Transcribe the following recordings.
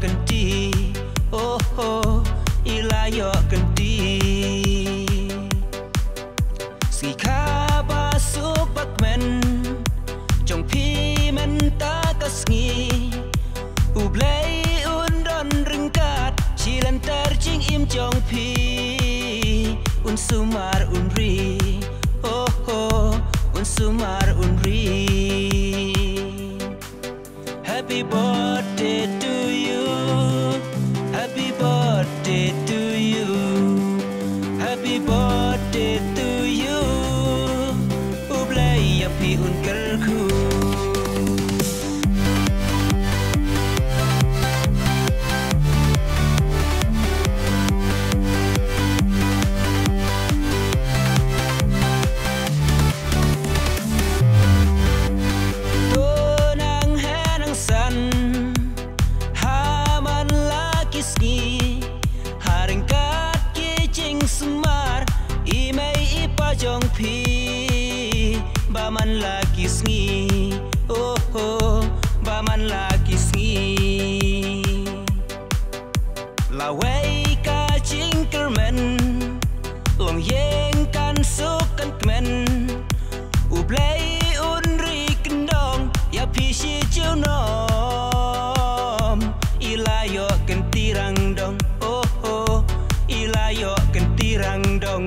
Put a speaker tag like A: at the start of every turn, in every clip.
A: kenti, oh oh, ilayo kenti. Si kaba supak men, jong pi men takas ngi, ublay undon ringkat, cilan terjing im jong pi, un sumar unri, oh oh, un sumar unri. Happy birthday to you, happy birthday to you, happy birthday to you. Ublay api unkerku. Jong pi baman lagi sngi, oh oh, baman lagi sngi. Lawai ka jingkermen, long yeng kan sukan kemen, ublay unri kendong, ya pi si jiu nom, ilayo kentirang dong, oh oh, ilayo kentirang dong.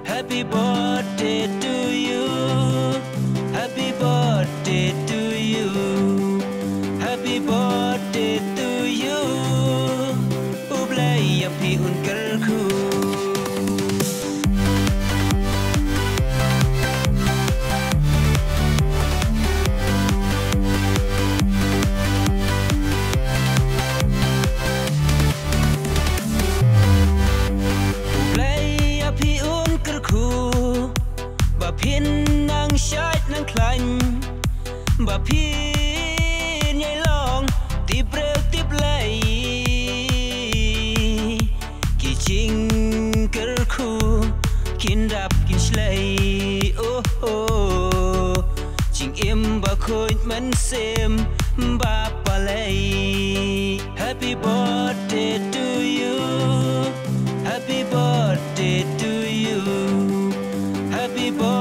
A: Happy birthday to you, happy birthday to you, happy birthday to you. Ublay api unkerku. Pin nang shait nang klan, ba pin nhai long tip rêu tip lay, ki ching ker khu kin dap kin slay, oh oh, ching im ba khoi man sem ba palay. Happy birthday to you, happy birthday to you, happy birthday.